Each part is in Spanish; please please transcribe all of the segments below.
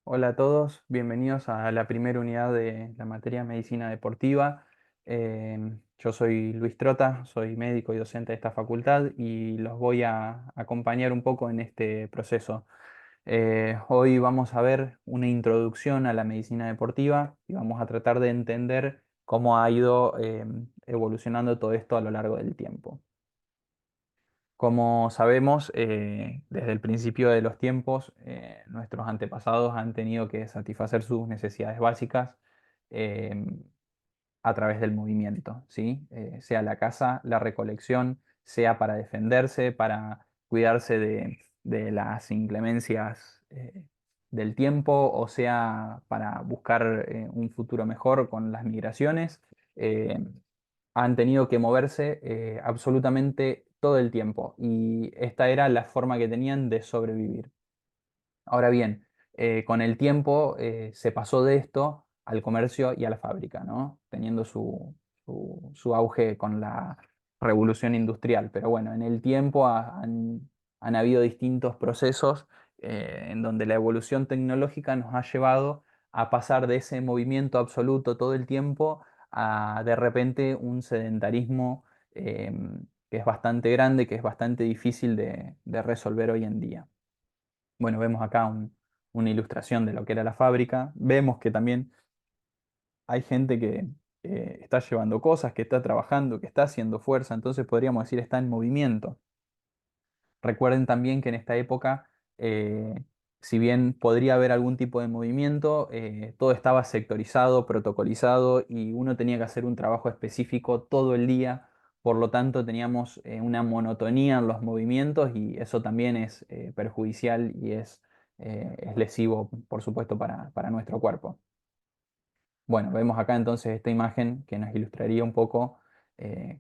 Hola a todos, bienvenidos a la primera unidad de la materia Medicina Deportiva. Yo soy Luis Trota, soy médico y docente de esta facultad y los voy a acompañar un poco en este proceso. Hoy vamos a ver una introducción a la medicina deportiva y vamos a tratar de entender cómo ha ido evolucionando todo esto a lo largo del tiempo. Como sabemos, desde el principio de los tiempos, nuestros antepasados han tenido que satisfacer sus necesidades básicas eh, a través del movimiento, ¿sí? Sea la caza, la recolección, sea para defenderse, para cuidarse de las inclemencias del tiempo, o sea para buscar un futuro mejor con las migraciones. eh, Han tenido que moverse absolutamente todo el tiempo y esta era la forma que tenían de sobrevivir. Ahora bien, con el tiempo se pasó de esto al comercio y a la fábrica, ¿no? Teniendo su auge con la revolución industrial. Pero bueno, en el tiempo han habido distintos procesos en donde la evolución tecnológica nos ha llevado a pasar de ese movimiento absoluto todo el tiempo a de repente un sedentarismo eh, que es bastante grande, que es bastante difícil de resolver hoy en día. Bueno, vemos acá una ilustración de lo que era la fábrica. Vemos que también hay gente que está llevando cosas, que está trabajando, que está haciendo fuerza, entonces podríamos decir está en movimiento. Recuerden también que en esta época, eh, si bien podría haber algún tipo de movimiento, todo estaba sectorizado, protocolizado y uno tenía que hacer un trabajo específico todo el día. Por lo tanto, teníamos una monotonía en los movimientos y eso también es perjudicial y es lesivo, por supuesto, para nuestro cuerpo. Bueno, vemos acá entonces esta imagen que nos ilustraría un poco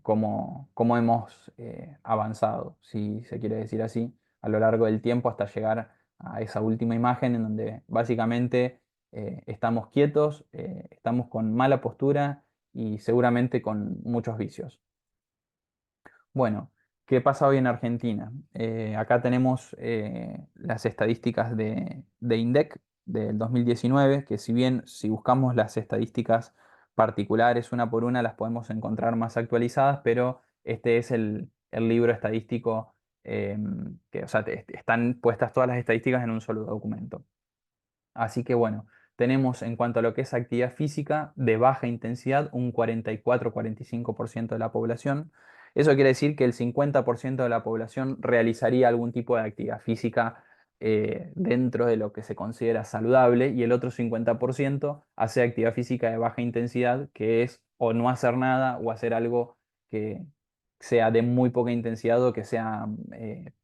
cómo hemos avanzado, si se quiere decir así, a lo largo del tiempo hasta llegar a esa última imagen en donde básicamente estamos quietos, estamos con mala postura y seguramente con muchos vicios. Bueno, ¿qué pasa hoy en Argentina? Acá tenemos las estadísticas de INDEC del 2019, que si bien si buscamos las estadísticas particulares una por una las podemos encontrar más actualizadas, pero este es el libro estadístico que, o sea, están puestas todas las estadísticas en un solo documento. Así que bueno, tenemos en cuanto a lo que es actividad física de baja intensidad un 44-45% de la población. Eso quiere decir que el 50% de la población realizaría algún tipo de actividad física dentro de lo que se considera saludable y el otro 50% hace actividad física de baja intensidad, que es o no hacer nada o hacer algo que sea de muy poca intensidad o que sea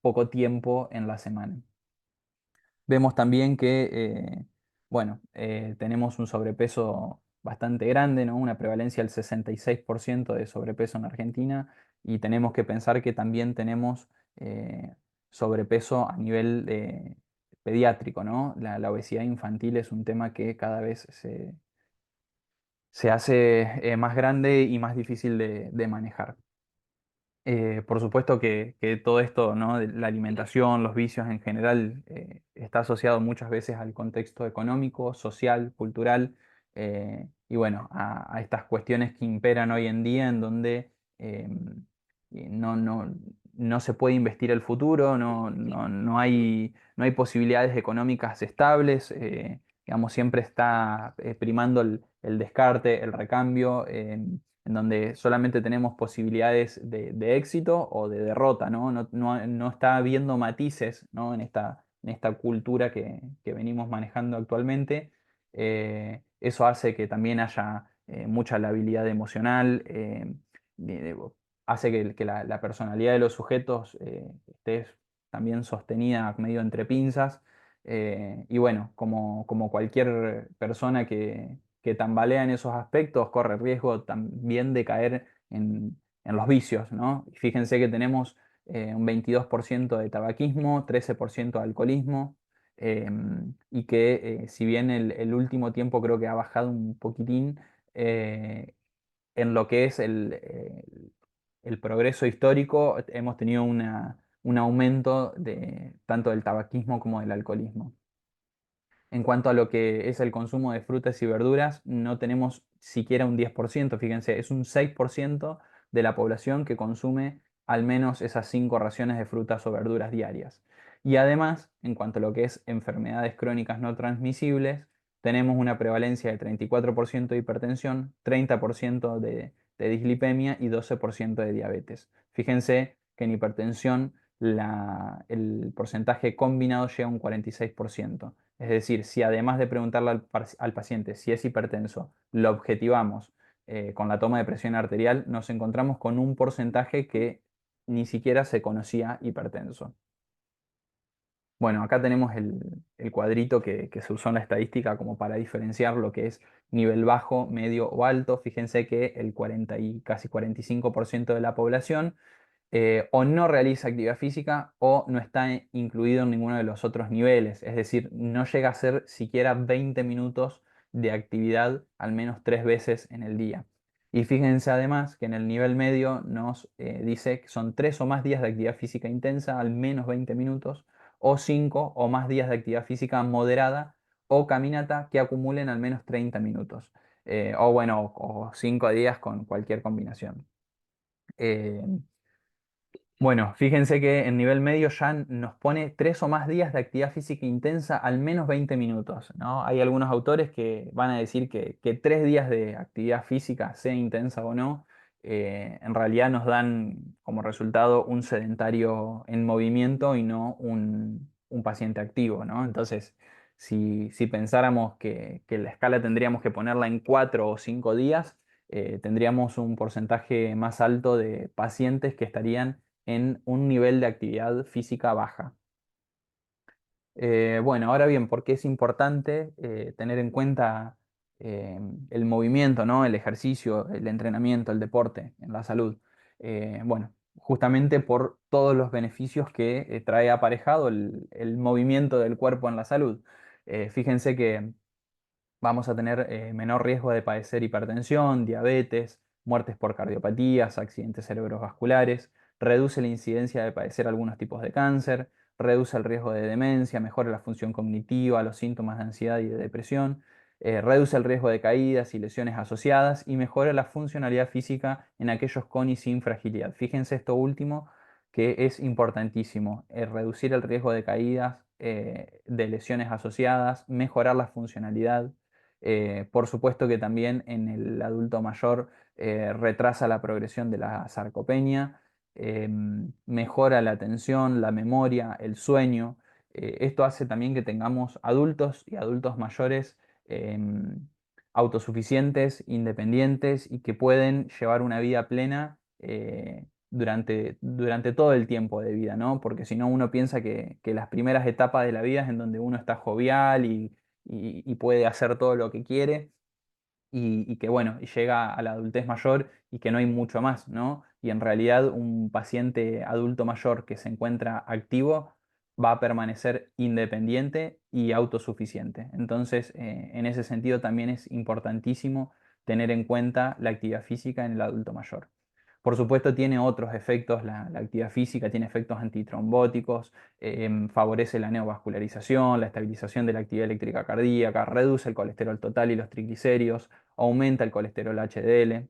poco tiempo en la semana. Vemos también que, bueno, tenemos un sobrepeso bastante grande, ¿no? Una prevalencia del 66% de sobrepeso en Argentina y tenemos que pensar que también tenemos sobrepeso a nivel pediátrico, ¿no? La obesidad infantil es un tema que cada vez se hace más grande y más difícil de manejar. Por supuesto que todo esto, ¿no? De la alimentación, los vicios en general, está asociado muchas veces al contexto económico, social, cultural, y bueno, a estas cuestiones que imperan hoy en día en donde no, no, no se puede investir el futuro, no hay posibilidades económicas estables, digamos, siempre está primando el descarte, el recambio. En donde solamente tenemos posibilidades de éxito o de derrota, ¿no? No está habiendo matices, ¿no? En esta cultura que venimos manejando actualmente. Eso hace que también haya mucha labilidad emocional, de- de- hace que la personalidad de los sujetos esté también sostenida medio entre pinzas. Y bueno, como cualquier persona que tambalea en esos aspectos, corre riesgo también de caer en los vicios, ¿no? Y fíjense que tenemos un 22% de tabaquismo, 13% de alcoholismo, eh, y que si bien el último tiempo creo que ha bajado un poquitín, eh, en lo que es el progreso histórico, hemos tenido un aumento de tanto del tabaquismo como del alcoholismo. En cuanto a lo que es el consumo de frutas y verduras, no tenemos siquiera un 10%. Fíjense, es un 6% de la población que consume al menos esas 5 raciones de frutas o verduras diarias. Y además, en cuanto a lo que es enfermedades crónicas no transmisibles, tenemos una prevalencia de 34% de hipertensión, 30% de dislipemia y 12% de diabetes. Fíjense que en hipertensión el porcentaje combinado llega a un 46%. Es decir, si además de preguntarle al paciente si es hipertenso, lo objetivamos con la toma de presión arterial, nos encontramos con un porcentaje que ni siquiera se conocía hipertenso. Bueno, acá tenemos el cuadrito que se usó en la estadística como para diferenciar lo que es nivel bajo, medio o alto. Fíjense que el 40 y casi 45% de la población o no realiza actividad física o no está incluido en ninguno de los otros niveles. Es decir, no llega a ser siquiera 20 minutos de actividad al menos 3 veces en el día. Y fíjense además que en el nivel medio nos dice que son 3 o más días de actividad física intensa, al menos 20 minutos, o 5 o más días de actividad física moderada o caminata que acumulen al menos 30 minutos. O bueno, o 5 días con cualquier combinación. Eh, bueno, fíjense que en nivel medio ya nos pone 3 o más días de actividad física intensa, al menos 20 minutos, ¿no? Hay algunos autores que van a decir que 3 días de actividad física, sea intensa o no, en realidad nos dan como resultado un sedentario en movimiento y no un paciente activo, ¿no? Entonces, si pensáramos que la escala tendríamos que ponerla en 4 o 5 días, tendríamos un porcentaje más alto de pacientes que estarían en un nivel de actividad física baja. Bueno, ahora bien, ¿por qué es importante tener en cuenta eh, el movimiento, ¿no? El ejercicio, el entrenamiento, el deporte en la salud? Bueno, justamente por todos los beneficios que trae aparejado el movimiento del cuerpo en la salud. Fíjense que vamos a tener menor riesgo de padecer hipertensión, diabetes, muertes por cardiopatías, accidentes cerebrovasculares, reduce la incidencia de padecer algunos tipos de cáncer, reduce el riesgo de demencia, mejora la función cognitiva, los síntomas de ansiedad y de depresión, reduce el riesgo de caídas y lesiones asociadas y mejora la funcionalidad física en aquellos con y sin fragilidad. Fíjense esto último que es importantísimo, reducir el riesgo de caídas, de lesiones asociadas, mejorar la funcionalidad. Por supuesto que también en el adulto mayor retrasa la progresión de la sarcopenia, mejora la atención, la memoria, el sueño. Esto hace también que tengamos adultos y adultos mayores autosuficientes, independientes y que pueden llevar una vida plena durante todo el tiempo de vida, ¿no? Porque si no, uno piensa que las primeras etapas de la vida es en donde uno está jovial y puede hacer todo lo que quiere y que bueno, y llega a la adultez mayor y que no hay mucho más, ¿no? Y en realidad un paciente adulto mayor que se encuentra activo va a permanecer independiente y autosuficiente. Entonces, en ese sentido también es importantísimo tener en cuenta la actividad física en el adulto mayor. Por supuesto, tiene otros efectos, la actividad física tiene efectos antitrombóticos, favorece la neovascularización, la estabilización de la actividad eléctrica cardíaca, reduce el colesterol total y los triglicéridos, aumenta el colesterol HDL,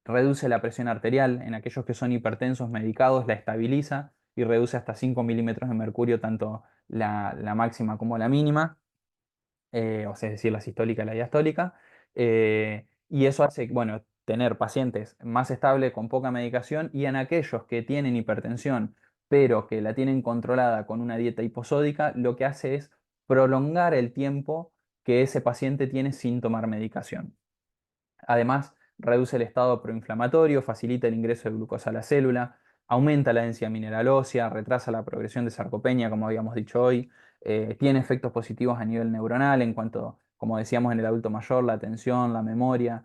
reduce la presión arterial en aquellos que son hipertensos medicados, la estabiliza y reduce hasta 5 milímetros de mercurio, tanto la máxima como la mínima, o sea, es decir, la sistólica y la diastólica. Y eso hace, bueno, tener pacientes más estables con poca medicación y en aquellos que tienen hipertensión, pero que la tienen controlada con una dieta hiposódica, lo que hace es prolongar el tiempo que ese paciente tiene sin tomar medicación. Además, reduce el estado proinflamatorio, facilita el ingreso de glucosa a la célula, aumenta la densidad mineral ósea, retrasa la progresión de sarcopenia, como habíamos dicho hoy, tiene efectos positivos a nivel neuronal en cuanto, como decíamos en el adulto mayor, la atención, la memoria,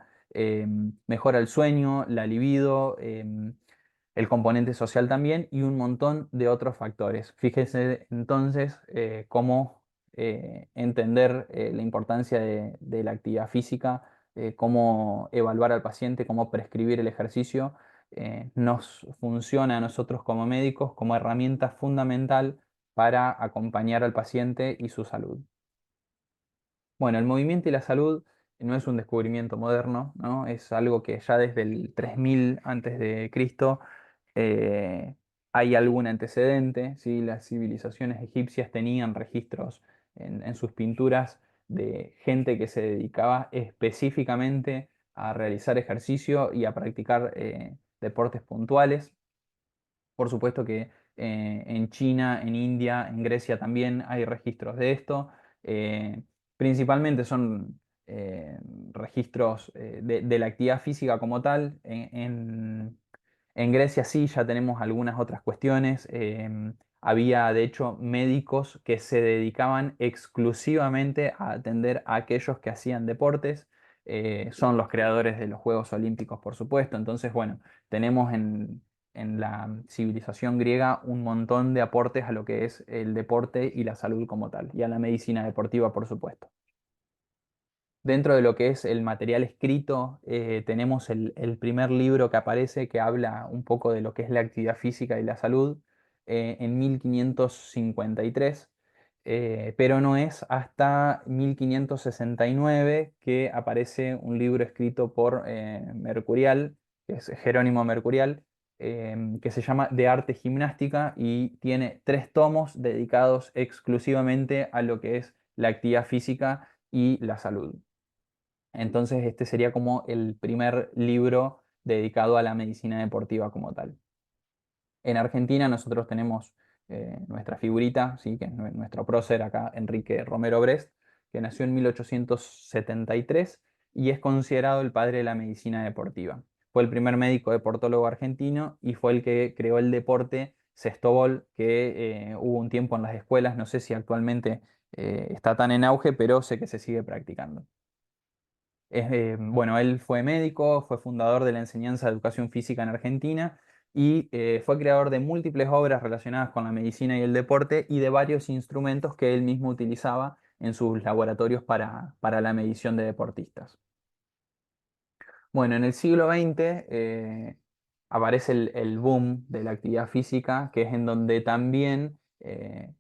mejora el sueño, la libido, el componente social también y un montón de otros factores. Fíjese entonces cómo entender la importancia de la actividad física, cómo evaluar al paciente, cómo prescribir el ejercicio, nos funciona a nosotros como médicos como herramienta fundamental para acompañar al paciente y su salud. Bueno, el movimiento y la salud no es un descubrimiento moderno, ¿no? Es algo que ya desde el 3000 antes de Cristo eh, hay algún antecedente, ¿sí? Las civilizaciones egipcias tenían registros en sus pinturas de gente que se dedicaba específicamente a realizar ejercicio y a practicar deportes puntuales. Por supuesto que en China, en India, en Grecia también hay registros de esto. Eh, Principalmente son eh, registros de la actividad física como tal. En Grecia sí, ya tenemos algunas otras cuestiones. Había, de hecho, médicos que se dedicaban exclusivamente a atender a aquellos que hacían deportes. Son los creadores de los Juegos Olímpicos, por supuesto. Entonces, bueno, tenemos en la civilización griega un montón de aportes a lo que es el deporte y la salud como tal, y a la medicina deportiva, por supuesto. Dentro de lo que es el material escrito, tenemos el primer libro que aparece que habla un poco de lo que es la actividad física y la salud en 1553, pero no es hasta 1569 que aparece un libro escrito por Mercurial, que es Jerónimo Mercurial, que se llama De Arte Gimnástica y tiene 3 tomos dedicados exclusivamente a lo que es la actividad física y la salud. Entonces, este sería como el primer libro dedicado a la medicina deportiva como tal. En Argentina nosotros tenemos nuestra figurita, ¿sí? Que es nuestro prócer acá, Enrique Romero Brest, que nació en 1873 y es considerado el padre de la medicina deportiva. Fue el primer médico deportólogo argentino y fue el que creó el deporte sextobol, que hubo un tiempo en las escuelas, no sé si actualmente está tan en auge, pero sé que se sigue practicando. Bueno, él fue médico, fue fundador de la enseñanza de educación física en Argentina y fue creador de múltiples obras relacionadas con la medicina y el deporte y de varios instrumentos que él mismo utilizaba en sus laboratorios para la medición de deportistas. Bueno, en el siglo XX aparece el boom de la actividad física, que es en donde también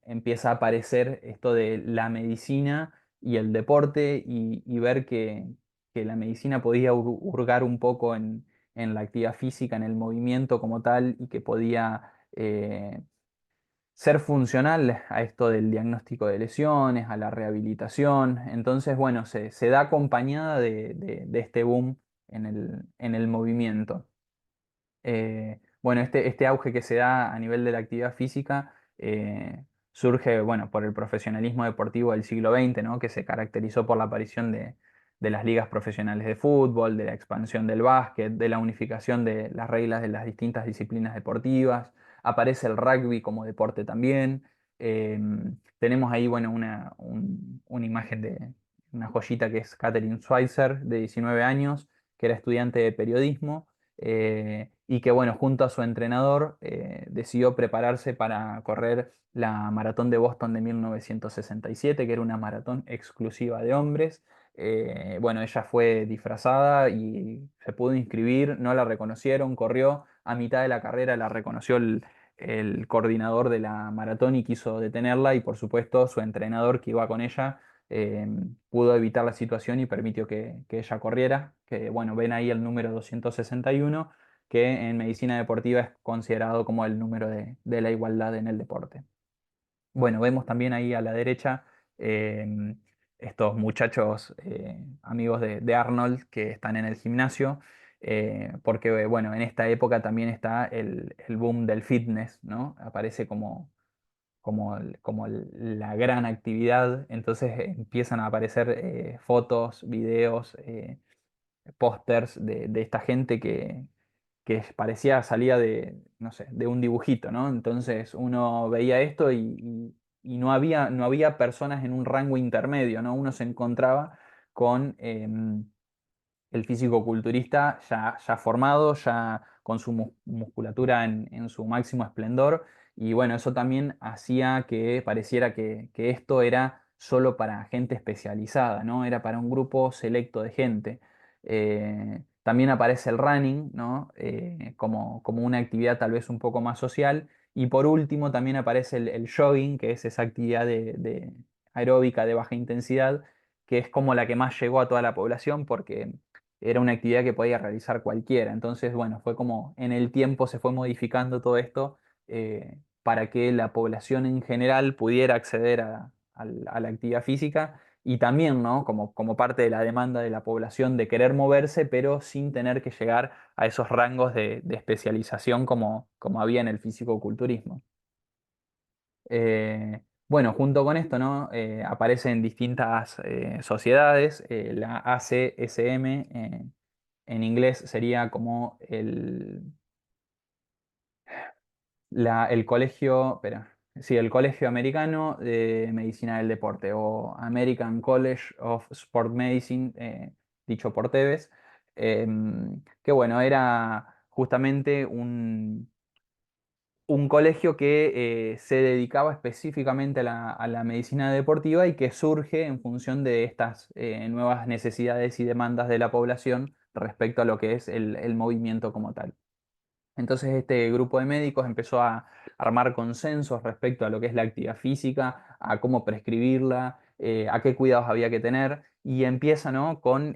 empieza a aparecer esto de la medicina y el deporte y ver que la medicina podía hurgar un poco en la actividad física, en el movimiento como tal, y que podía ser funcional a esto del diagnóstico de lesiones, a la rehabilitación. Entonces, bueno, se da acompañada de este boom en el movimiento. Bueno, este auge que se da a nivel de la actividad física surge, bueno, por el profesionalismo deportivo del siglo XX, ¿no? Que se caracterizó por la aparición de las ligas profesionales de fútbol, de la expansión del básquet, de la unificación de las reglas de las distintas disciplinas deportivas. Aparece el rugby como deporte también. Eh, Tenemos ahí, bueno, una imagen de una joyita que es Catherine Schweitzer, de 19 años, que era estudiante de periodismo y que bueno, junto a su entrenador decidió prepararse para correr la maratón de Boston de 1967, que era una maratón exclusiva de hombres. Bueno, ella fue disfrazada y se pudo inscribir, no la reconocieron, corrió a mitad de la carrera, la reconoció el coordinador de la maratón y quiso detenerla y por supuesto su entrenador que iba con ella eh, pudo evitar la situación y permitió que ella corriera, que bueno, ven ahí el número 261, que en medicina deportiva es considerado como el número de la igualdad en el deporte. Bueno, vemos también ahí a la derecha estos muchachos amigos de Arnold que están en el gimnasio, porque bueno, en esta época también está el boom del fitness, ¿no? Aparece la gran actividad, entonces empiezan a aparecer fotos, videos, pósters de esta gente que parecía salía de, no sé, de un dibujito, ¿no? Entonces uno veía esto y no había personas en un rango intermedio, ¿no? Uno se encontraba con el físico-culturista ya formado, ya con su musculatura en su máximo esplendor. Y bueno, eso también hacía que pareciera que esto era solo para gente especializada, ¿no? Era para un grupo selecto de gente. También aparece el running, ¿no? Como una actividad tal vez un poco más social. Y por último también aparece el jogging, que es esa actividad de aeróbica de baja intensidad, que es como la que más llegó a toda la población porque era una actividad que podía realizar cualquiera. Entonces, bueno, fue como en el tiempo se fue modificando todo esto para que la población en general pudiera acceder a la actividad física y también, ¿no? Como parte de la demanda de la población de querer moverse, pero sin tener que llegar a esos rangos de especialización como había en el fisicoculturismo. Bueno, junto con esto, ¿no? Aparecen distintas sociedades. La ACSM en inglés sería como el colegio, espera, sí, el Colegio Americano de Medicina del Deporte o American College of Sport Medicine, dicho por Tevez, que bueno, era justamente un colegio que se dedicaba específicamente a la medicina deportiva y que surge en función de estas nuevas necesidades y demandas de la población respecto a lo que es el movimiento como tal. Entonces este grupo de médicos empezó a armar consensos respecto a lo que es la actividad física, a cómo prescribirla, a qué cuidados había que tener y empieza, ¿no? con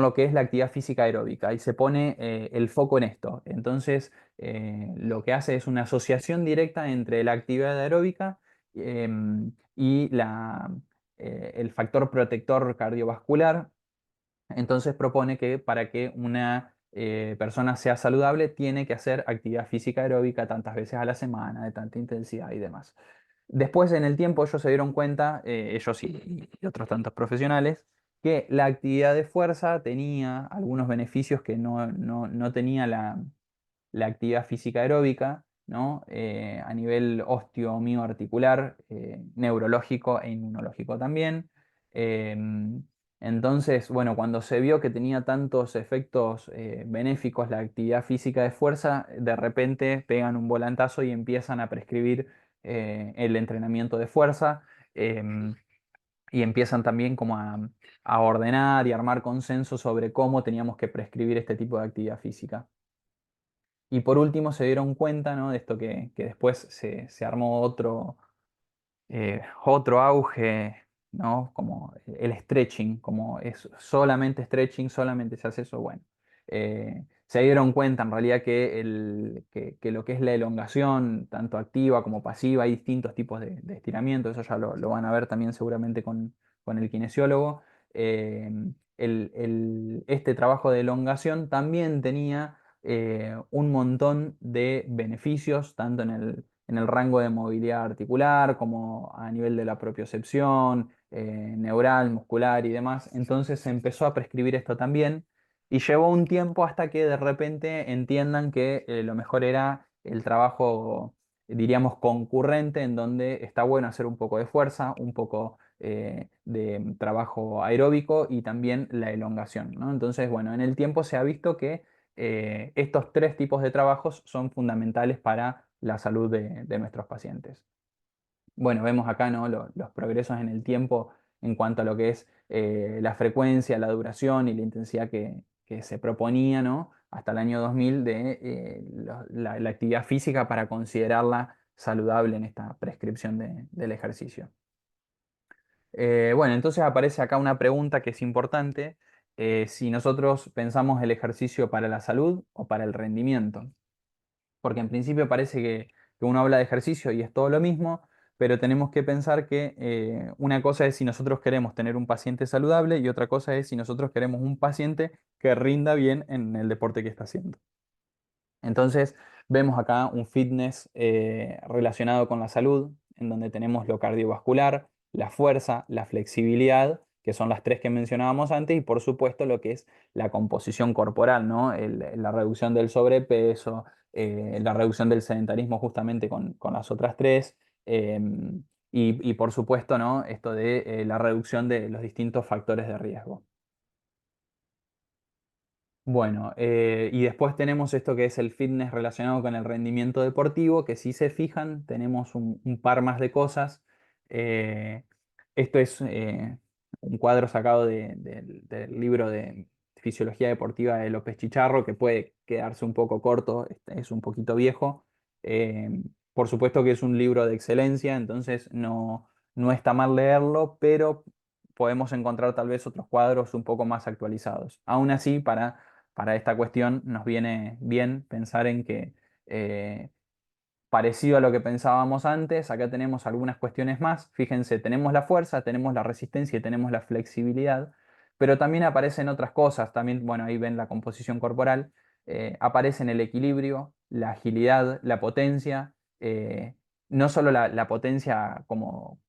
lo que es la actividad física aeróbica y se pone el foco en esto. Entonces lo que hace es una asociación directa entre la actividad aeróbica y el factor protector cardiovascular. Entonces propone que para que una persona sea saludable tiene que hacer actividad física aeróbica tantas veces a la semana, de tanta intensidad y demás. Después, en el tiempo, ellos se dieron cuenta, ellos y otros tantos profesionales, que la actividad de fuerza tenía algunos beneficios que no tenía la actividad física aeróbica, ¿no? A nivel osteomioarticular, neurológico e inmunológico también. Entonces, bueno, cuando se vio que tenía tantos efectos benéficos la actividad física de fuerza, de repente pegan un volantazo y empiezan a prescribir el entrenamiento de fuerza y empiezan también como a ordenar y armar consenso sobre cómo teníamos que prescribir este tipo de actividad física. Y por último se dieron cuenta, ¿no? De esto que después se armó otro auge, ¿no? Como el stretching, como es solamente stretching, solamente se hace eso, bueno. Se dieron cuenta en realidad que lo que es la elongación, tanto activa como pasiva, hay distintos tipos de estiramiento, eso ya lo van a ver también seguramente con el kinesiólogo. Eh, este trabajo de elongación también tenía un montón de beneficios, tanto en el rango de movilidad articular, como a nivel de la propiocepción, neural, muscular y demás. Entonces se empezó a prescribir esto también y llevó un tiempo hasta que de repente entiendan que lo mejor era el trabajo, diríamos, concurrente, en donde está bueno hacer un poco de fuerza, un poco de trabajo aeróbico y también la elongación, ¿no? Entonces, bueno, en el tiempo se ha visto que estos tres tipos de trabajos son fundamentales para la salud de nuestros pacientes. Bueno, vemos acá, ¿no? Los progresos en el tiempo en cuanto a lo que es la frecuencia, la duración y la intensidad que se proponía, ¿no? Hasta el año 2000 de la actividad física para considerarla saludable en esta prescripción del ejercicio. Bueno, entonces aparece acá una pregunta que es importante, si nosotros pensamos el ejercicio para la salud o para el rendimiento, porque en principio parece que uno habla de ejercicio y es todo lo mismo, pero tenemos que pensar que una cosa es si nosotros queremos tener un paciente saludable y otra cosa es si nosotros queremos un paciente que rinda bien en el deporte que está haciendo. Entonces, vemos acá un fitness relacionado con la salud, en donde tenemos lo cardiovascular, la fuerza, la flexibilidad, que son las tres que mencionábamos antes, y por supuesto lo que es la composición corporal, ¿no? La reducción del sobrepeso, la reducción del sedentarismo justamente con las otras tres, y por supuesto, ¿no? Esto de la reducción de los distintos factores de riesgo. Bueno, y después tenemos esto que es el fitness relacionado con el rendimiento deportivo, que si se fijan, tenemos un par más de cosas. Eh, Esto es un cuadro sacado del libro de Fisiología Deportiva de López Chicharro, que puede quedarse un poco corto, es un poquito viejo. Eh, por supuesto que es un libro de excelencia, entonces no está mal leerlo, pero podemos encontrar tal vez otros cuadros un poco más actualizados. Aún así, para esta cuestión nos viene bien pensar en que eh, parecido a lo que pensábamos antes, acá tenemos algunas cuestiones más. Fíjense, tenemos la fuerza, tenemos la resistencia y tenemos la flexibilidad, pero también aparecen otras cosas. También, bueno, ahí ven la composición corporal. Aparecen el equilibrio, la agilidad, la potencia. No solo la potencia como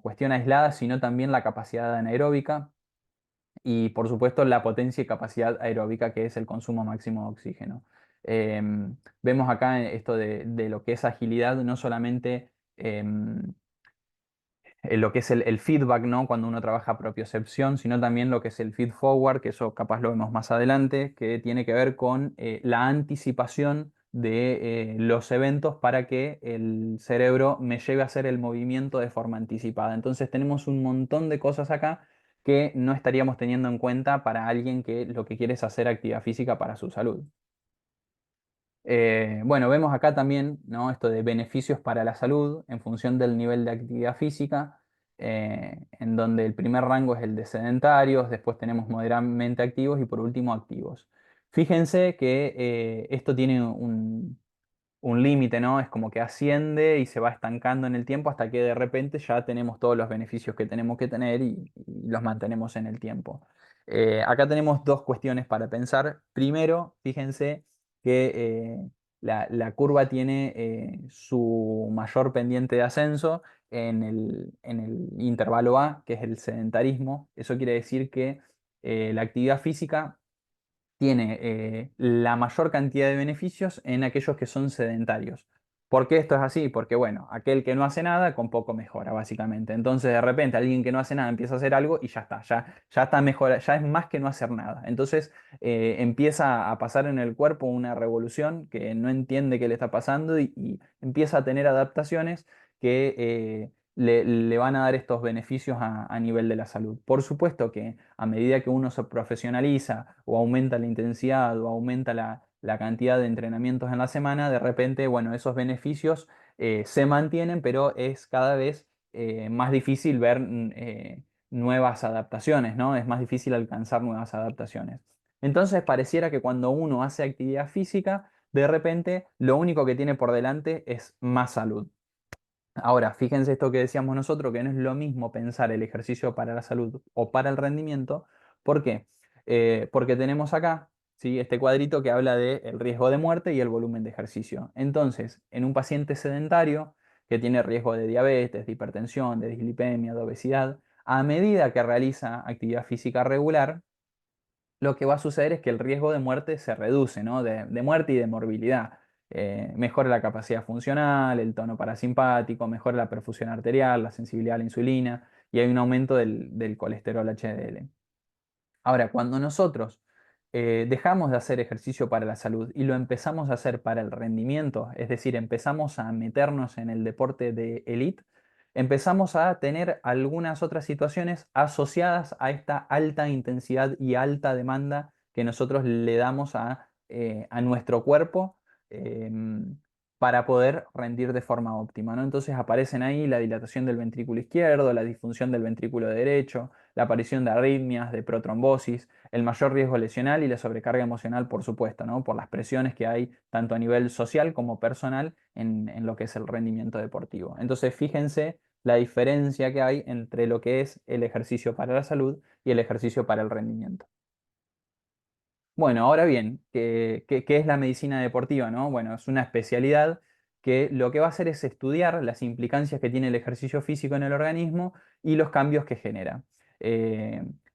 cuestión aislada, sino también la capacidad anaeróbica y por supuesto la potencia y capacidad aeróbica, que es el consumo máximo de oxígeno. Vemos acá esto de lo que es agilidad, no solamente lo que es el feedback, ¿no? Cuando uno trabaja propiocepción, sino también lo que es el feed forward, que eso capaz lo vemos más adelante, que tiene que ver con la anticipación de los eventos para que el cerebro me lleve a hacer el movimiento de forma anticipada. Entonces tenemos un montón de cosas acá que no estaríamos teniendo en cuenta para alguien que lo que quiere es hacer actividad física para su salud. Bueno, vemos acá también, ¿no? Esto de beneficios para la salud en función del nivel de actividad física, en donde el primer rango es el de sedentarios, después tenemos moderadamente activos y por último activos. Fíjense que esto tiene un límite, ¿no? Es como que asciende y se va estancando en el tiempo hasta que de repente ya tenemos todos los beneficios que tenemos que tener y los mantenemos en el tiempo. Acá tenemos dos cuestiones para pensar. Primero, fíjense que la curva tiene su mayor pendiente de ascenso en el intervalo A, que es el sedentarismo. Eso quiere decir que la actividad física tiene la mayor cantidad de beneficios en aquellos que son sedentarios. ¿Por qué esto es así? Porque, bueno, aquel que no hace nada con poco mejora, básicamente. Entonces, de repente, alguien que no hace nada empieza a hacer algo y ya está, ya está mejora, ya es más que no hacer nada. Entonces, empieza a pasar en el cuerpo una revolución que no entiende qué le está pasando y empieza a tener adaptaciones que le van a dar estos beneficios a nivel de la salud. Por supuesto que a medida que uno se profesionaliza o aumenta la intensidad o aumenta la cantidad de entrenamientos en la semana, de repente, bueno, esos beneficios se mantienen, pero es cada vez más difícil ver nuevas adaptaciones, ¿no? Es más difícil alcanzar nuevas adaptaciones. Entonces, pareciera que cuando uno hace actividad física, de repente lo único que tiene por delante es más salud. Ahora, fíjense esto que decíamos nosotros, que no es lo mismo pensar el ejercicio para la salud o para el rendimiento. ¿Por qué? Porque tenemos acá, ¿sí? Este cuadrito que habla del riesgo de muerte y el volumen de ejercicio. Entonces, en un paciente sedentario que tiene riesgo de diabetes, de hipertensión, de dislipemia, de obesidad, a medida que realiza actividad física regular, lo que va a suceder es que el riesgo de muerte se reduce, ¿no? De muerte y de morbilidad. Mejora la capacidad funcional, el tono parasimpático, mejora la perfusión arterial, la sensibilidad a la insulina y hay un aumento del colesterol HDL. Ahora, cuando nosotros dejamos de hacer ejercicio para la salud y lo empezamos a hacer para el rendimiento, es decir, empezamos a meternos en el deporte de élite, empezamos a tener algunas otras situaciones asociadas a esta alta intensidad y alta demanda que nosotros le damos a nuestro cuerpo em, para poder rendir de forma óptima, ¿no? Entonces aparecen ahí la dilatación del ventrículo izquierdo, la disfunción del ventrículo derecho, la aparición de arritmias, de protrombosis, el mayor riesgo lesional y la sobrecarga emocional, por supuesto, ¿no? Por las presiones que hay tanto a nivel social como personal en lo que es el rendimiento deportivo. Entonces, fíjense la diferencia que hay entre lo que es el ejercicio para la salud y el ejercicio para el rendimiento. Bueno, ahora bien, ¿qué es la medicina deportiva, no? Bueno, es una especialidad que lo que va a hacer es estudiar las implicancias que tiene el ejercicio físico en el organismo y los cambios que genera.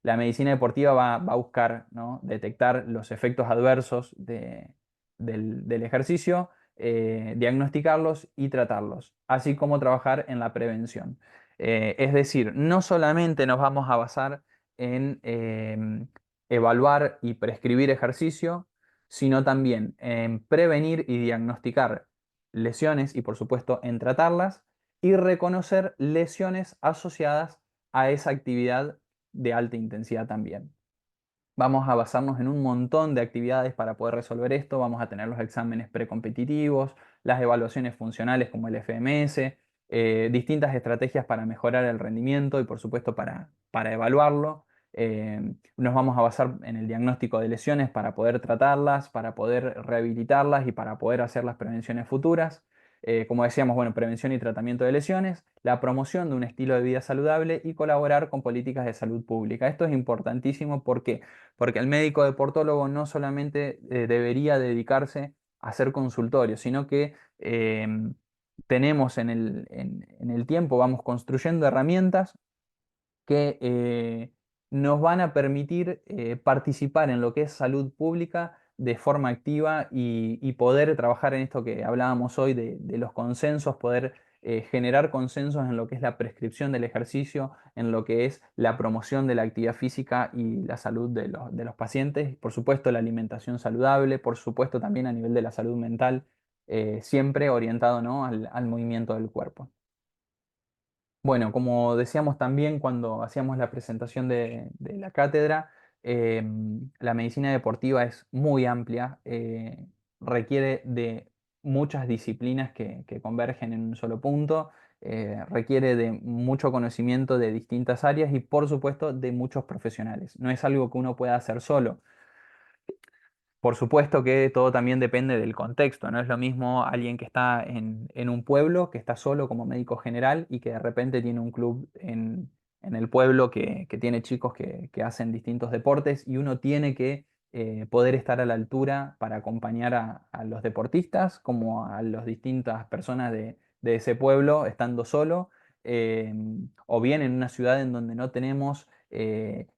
La medicina deportiva va a buscar, ¿no? Detectar los efectos adversos del ejercicio, diagnosticarlos y tratarlos, así como trabajar en la prevención. Es decir, no solamente nos vamos a basar en evaluar y prescribir ejercicio, sino también en prevenir y diagnosticar lesiones y por supuesto en tratarlas y reconocer lesiones asociadas a esa actividad de alta intensidad también. Vamos a basarnos en un montón de actividades para poder resolver esto. Vamos a tener los exámenes precompetitivos, las evaluaciones funcionales como el FMS, distintas estrategias para mejorar el rendimiento y por supuesto para evaluarlo. Nos vamos a basar en el diagnóstico de lesiones para poder tratarlas, para poder rehabilitarlas y para poder hacer las prevenciones futuras. Como decíamos, bueno, prevención y tratamiento de lesiones, la promoción de un estilo de vida saludable y colaborar con políticas de salud pública. Esto es importantísimo. ¿Por qué? Porque el médico deportólogo no solamente debería dedicarse a hacer consultorio, sino que tenemos en el tiempo, vamos construyendo herramientas que nos van a permitir participar en lo que es salud pública de forma activa y poder trabajar en esto que hablábamos hoy de los consensos, poder generar consensos en lo que es la prescripción del ejercicio, en lo que es la promoción de la actividad física y la salud de los pacientes, por supuesto la alimentación saludable, por supuesto también a nivel de la salud mental, siempre orientado, ¿no?, al movimiento del cuerpo. Bueno, como decíamos también cuando hacíamos la presentación de la cátedra, la medicina deportiva es muy amplia, requiere de muchas disciplinas que convergen en un solo punto, requiere de mucho conocimiento de distintas áreas y por supuesto de muchos profesionales. No es algo que uno pueda hacer solo. Por supuesto que todo también depende del contexto, no es lo mismo alguien que está en un pueblo, que está solo como médico general y que de repente tiene un club en el pueblo que tiene chicos que hacen distintos deportes y uno tiene que poder estar a la altura para acompañar a los deportistas como a las distintas personas de ese pueblo estando solo, eh, o bien en una ciudad en donde no tenemos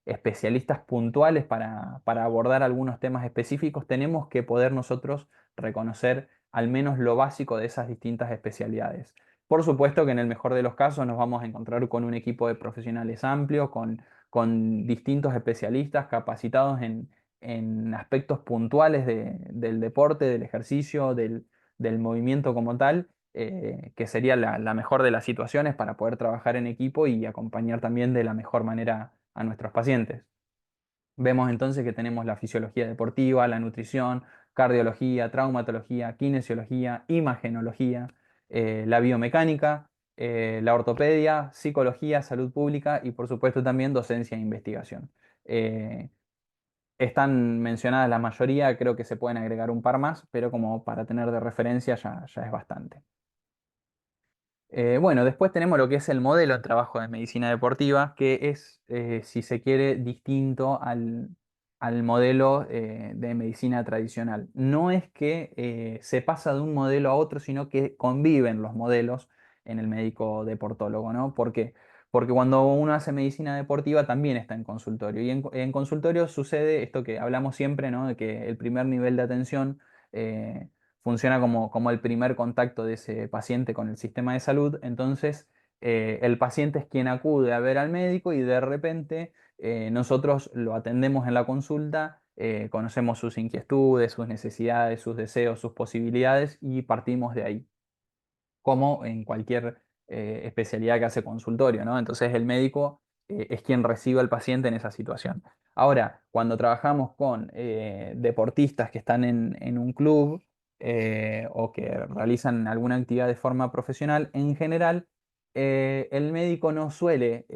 especialistas puntuales para abordar algunos temas específicos, tenemos que poder nosotros reconocer al menos lo básico de esas distintas especialidades. Por supuesto que en el mejor de los casos nos vamos a encontrar con un equipo de profesionales amplio, con distintos especialistas capacitados en aspectos puntuales del deporte, del ejercicio, del movimiento como tal, que sería la mejor de las situaciones para poder trabajar en equipo y acompañar también de la mejor manera a nuestros pacientes. Vemos entonces que tenemos la fisiología deportiva, la nutrición, cardiología, traumatología, kinesiología, imagenología, la biomecánica, la ortopedia, psicología, salud pública y por supuesto también docencia e investigación. Eh, Están mencionadas la mayoría, creo que se pueden agregar un par más, pero como para tener de referencia ya es bastante. Bueno, después tenemos lo que es el modelo en trabajo de medicina deportiva, que es, si se quiere, distinto al modelo de medicina tradicional. No es que se pasa de un modelo a otro, sino que conviven los modelos en el médico deportólogo, ¿no? ¿Por qué? Porque cuando uno hace medicina deportiva también está en consultorio. Y en consultorio sucede esto que hablamos siempre, ¿no? De que el primer nivel de atención eh, funciona como el primer contacto de ese paciente con el sistema de salud. Entonces, el paciente es quien acude a ver al médico y de repente nosotros lo atendemos en la consulta, conocemos sus inquietudes, sus necesidades, sus deseos, sus posibilidades y partimos de ahí como en cualquier especialidad que hace consultorio, ¿no? Entonces el médico es quien recibe al paciente en esa situación. Ahora, cuando trabajamos con deportistas que están en un club o que realizan alguna actividad de forma profesional, en general, el médico no suele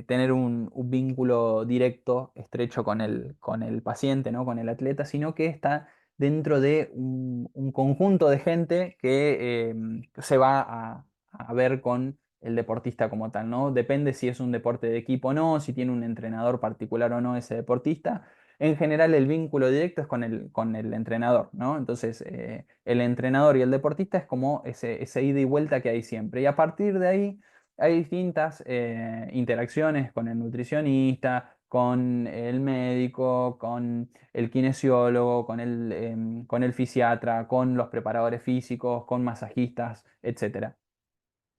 tener un vínculo directo, estrecho con el paciente, ¿no? Con el atleta, sino que está dentro de un conjunto de gente que se va a ver con el deportista como tal, ¿no? Depende si es un deporte de equipo o no, si tiene un entrenador particular o no ese deportista. En general, el vínculo directo es con el entrenador, ¿no? Entonces, el entrenador y el deportista es como ese ida y vuelta que hay siempre. Y a partir de ahí hay distintas interacciones con el nutricionista, con el médico, con el kinesiólogo, con el fisiatra, con los preparadores físicos, con masajistas, etcétera.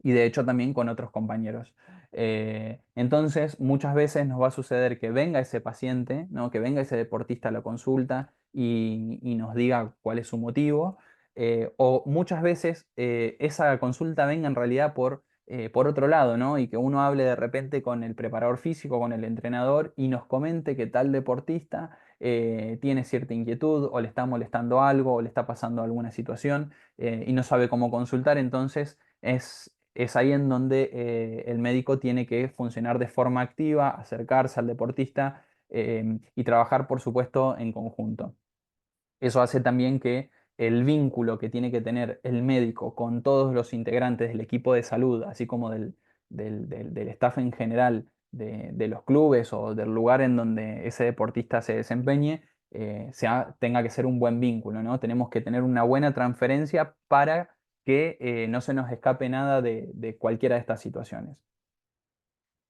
Y de hecho también con otros compañeros. Entonces, muchas veces nos va a suceder que venga ese paciente, ¿no? Que venga ese deportista a la consulta y nos diga cuál es su motivo. O muchas veces esa consulta venga en realidad por otro lado, ¿no? Y que uno hable de repente con el preparador físico, con el entrenador y nos comente que tal deportista tiene cierta inquietud o le está molestando algo o le está pasando alguna situación y no sabe cómo consultar. Entonces, es ahí en donde el médico tiene que funcionar de forma activa, acercarse al deportista y trabajar, por supuesto, en conjunto. Eso hace también que el vínculo que tiene que tener el médico con todos los integrantes del equipo de salud, así como del staff en general de los clubes o del lugar en donde ese deportista se desempeñe, tenga que ser un buen vínculo, ¿no? Tenemos que tener una buena transferencia para que no se nos escape nada de cualquiera de estas situaciones.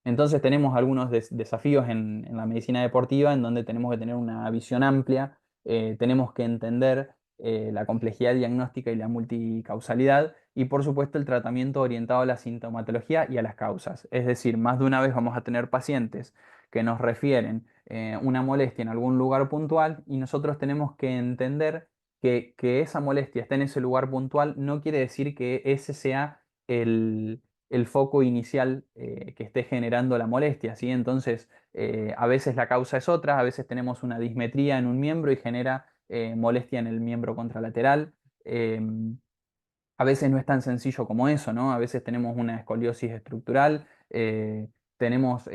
Entonces tenemos algunos desafíos en la medicina deportiva en donde tenemos que tener una visión amplia, tenemos que entender la complejidad diagnóstica y la multicausalidad y por supuesto el tratamiento orientado a la sintomatología y a las causas. Es decir, más de una vez vamos a tener pacientes que nos refieren una molestia en algún lugar puntual y nosotros tenemos que entender que esa molestia esté en ese lugar puntual no quiere decir que ese sea el foco inicial que esté generando la molestia, ¿sí? Entonces, a veces la causa es otra, a veces tenemos una dismetría en un miembro y genera molestia en el miembro contralateral. A veces no es tan sencillo como eso, ¿no? A veces tenemos una escoliosis estructural, tenemos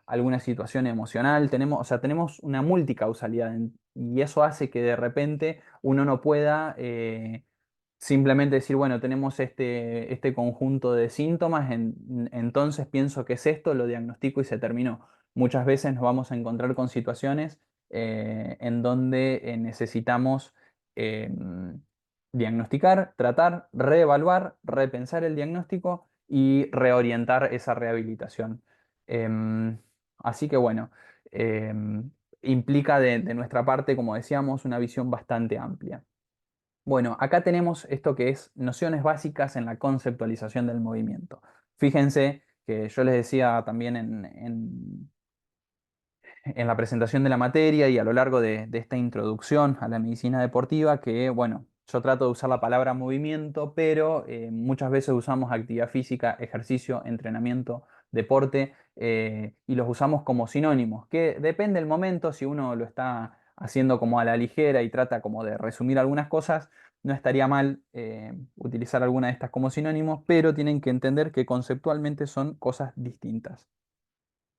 alguna situación emocional, o sea, tenemos una multicausalidad y eso hace que de repente uno no pueda simplemente decir, bueno, tenemos este conjunto de síntomas, entonces pienso que es esto, lo diagnostico y se terminó. Muchas veces nos vamos a encontrar con situaciones en donde necesitamos diagnosticar, tratar, reevaluar, repensar el diagnóstico y reorientar esa rehabilitación. Em, Así que bueno, implica de nuestra parte, como decíamos, una visión bastante amplia. Bueno, acá tenemos esto que es nociones básicas en la conceptualización del movimiento. Fíjense que yo les decía también en la presentación de la materia y a lo largo de esta introducción a la medicina deportiva que, bueno, yo trato de usar la palabra movimiento, pero muchas veces usamos actividad física, ejercicio, entrenamiento, deporte, y los usamos como sinónimos, que depende del momento, si uno lo está haciendo como a la ligera y trata como de resumir algunas cosas, no estaría mal utilizar alguna de estas como sinónimos, pero tienen que entender que conceptualmente son cosas distintas.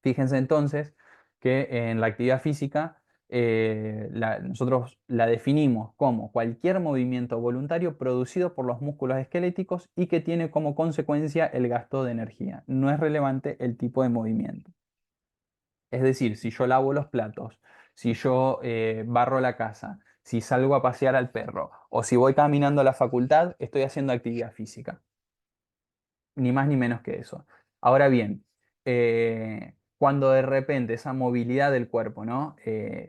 Fíjense entonces que en la actividad física nosotros la definimos como cualquier movimiento voluntario producido por los músculos esqueléticos y que tiene como consecuencia el gasto de energía. No es relevante el tipo de movimiento. Es decir, si yo lavo los platos, si yo barro la casa, si salgo a pasear al perro o si voy caminando a la facultad, estoy haciendo actividad física, ni más ni menos que eso. Ahora bien, cuando de repente esa movilidad del cuerpo, ¿no?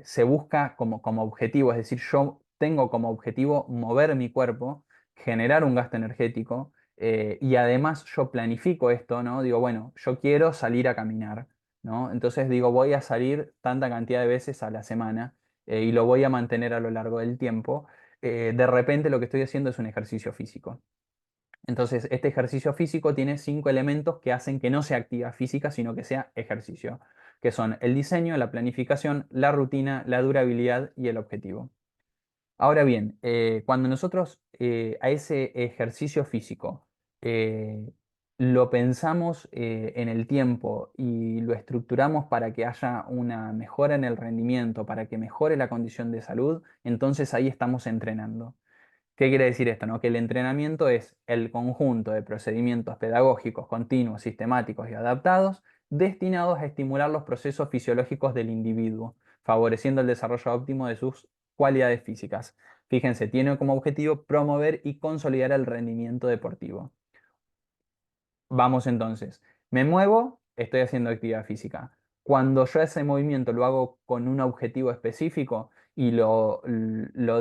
Se busca como objetivo, es decir, yo tengo como objetivo mover mi cuerpo, generar un gasto energético, y además yo planifico esto, ¿no? Digo, bueno, yo quiero salir a caminar, ¿no? Entonces digo, voy a salir tanta cantidad de veces a la semana, y lo voy a mantener a lo largo del tiempo. De repente lo que estoy haciendo es un ejercicio físico. Entonces, este ejercicio físico tiene 5 elementos que hacen que no sea actividad física, sino que sea ejercicio, que son el diseño, la planificación, la rutina, la durabilidad y el objetivo. Ahora bien, cuando nosotros a ese ejercicio físico eh, lo pensamos en el tiempo y lo estructuramos para que haya una mejora en el rendimiento, para que mejore la condición de salud, entonces ahí estamos entrenando. ¿Qué quiere decir esto, no? Que el entrenamiento es el conjunto de procedimientos pedagógicos continuos, sistemáticos y adaptados destinados a estimular los procesos fisiológicos del individuo, favoreciendo el desarrollo óptimo de sus cualidades físicas. Fíjense, tiene como objetivo promover y consolidar el rendimiento deportivo. Vamos entonces, me muevo, estoy haciendo actividad física. Cuando yo ese movimiento lo hago con un objetivo específico y lo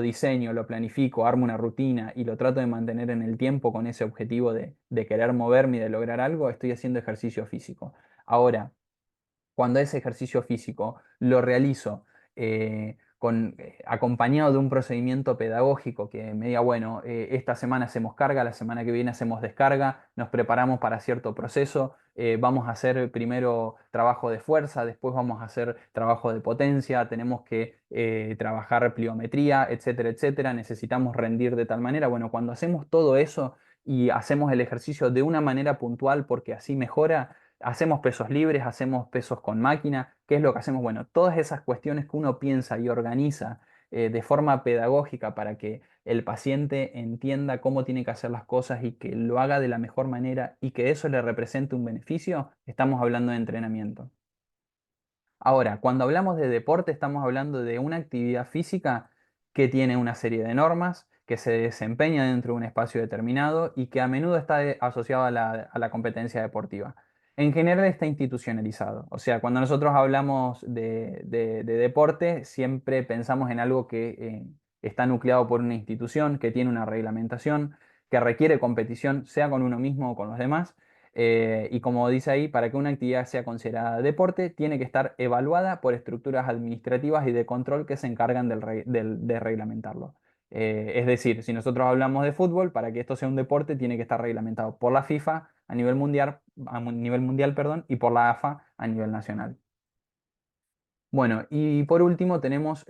diseño, lo planifico, armo una rutina y lo trato de mantener en el tiempo con ese objetivo de querer moverme y de lograr algo, estoy haciendo ejercicio físico. Ahora, cuando ese ejercicio físico lo realizo acompañado de un procedimiento pedagógico que me diga, bueno, esta semana hacemos carga, la semana que viene hacemos descarga, nos preparamos para cierto proceso, vamos a hacer primero trabajo de fuerza, después vamos a hacer trabajo de potencia, tenemos que trabajar pliometría, etcétera, etcétera, necesitamos rendir de tal manera. Bueno, cuando hacemos todo eso, y hacemos el ejercicio de una manera puntual porque así mejora. Hacemos pesos libres, hacemos pesos con máquina. ¿Qué es lo que hacemos? Bueno, todas esas cuestiones que uno piensa y organiza de forma pedagógica para que el paciente entienda cómo tiene que hacer las cosas y que lo haga de la mejor manera y que eso le represente un beneficio, estamos hablando de entrenamiento. Ahora, cuando hablamos de deporte, estamos hablando de una actividad física que tiene una serie de normas, que se desempeña dentro de un espacio determinado y que a menudo está asociado a la competencia deportiva. En general está institucionalizado. O sea, cuando nosotros hablamos de deporte, siempre pensamos en algo que está nucleado por una institución, que tiene una reglamentación, que requiere competición, sea con uno mismo o con los demás. Y como dice ahí, para que una actividad sea considerada deporte, tiene que estar evaluada por estructuras administrativas y de control que se encargan de reglamentarlo. Es decir, si nosotros hablamos de fútbol, para que esto sea un deporte, tiene que estar reglamentado por la FIFA a nivel mundial, perdón, y por la AFA a nivel nacional. Bueno, y por último tenemos,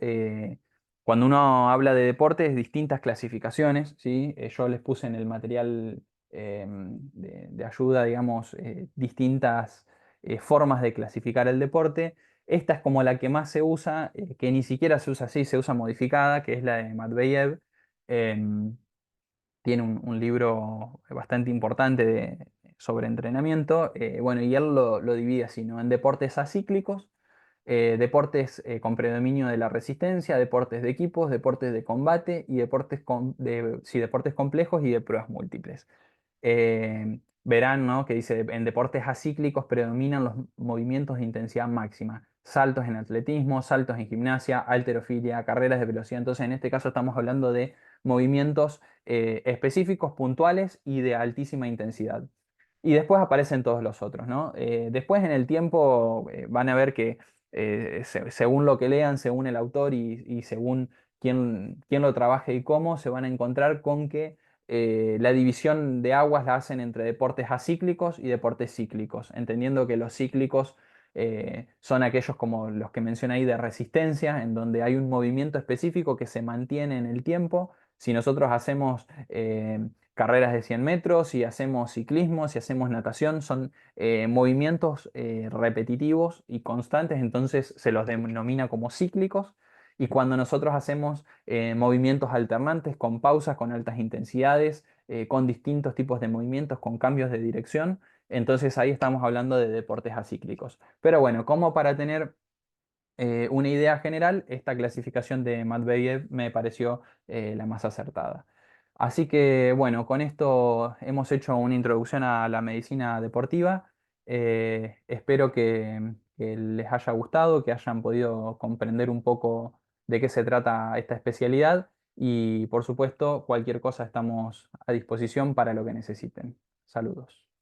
cuando uno habla de deportes, distintas clasificaciones, ¿sí? Yo les puse en el material de ayuda, digamos, distintas formas de clasificar el deporte. Esta es como la que más se usa, que ni siquiera se usa así, se usa modificada, que es la de Matveyev. Em, Tiene un libro bastante importante sobre entrenamiento, bueno, y él lo divide así, ¿no? En deportes acíclicos, deportes con predominio de la resistencia, deportes de equipos, deportes de combate y sí, deportes complejos y de pruebas múltiples. Verán, ¿no? Que dice, en deportes acíclicos predominan los movimientos de intensidad máxima, saltos en atletismo, saltos en gimnasia, halterofilia, carreras de velocidad. Entonces, en este caso estamos hablando de movimientos específicos, puntuales y de altísima intensidad. Y después aparecen todos los otros, ¿no? Después en el tiempo van a ver que según lo que lean, según el autor y según quién lo trabaje y cómo, se van a encontrar con que la división de aguas la hacen entre deportes acíclicos y deportes cíclicos, entendiendo que los cíclicos son aquellos como los que menciona ahí de resistencia, en donde hay un movimiento específico que se mantiene en el tiempo. Si nosotros hacemos carreras de 100 metros, si hacemos ciclismo, si hacemos natación, son movimientos repetitivos y constantes, entonces se los denomina como cíclicos. Y cuando nosotros hacemos movimientos alternantes con pausas, con altas intensidades, con distintos tipos de movimientos, con cambios de dirección, entonces ahí estamos hablando de deportes acíclicos. Pero bueno, como para tener una idea general, esta clasificación de Matveyev me pareció la más acertada. Así que bueno, con esto hemos hecho una introducción a la medicina deportiva. Espero que les haya gustado, que hayan podido comprender un poco de qué se trata esta especialidad y por supuesto cualquier cosa estamos a disposición para lo que necesiten. Saludos.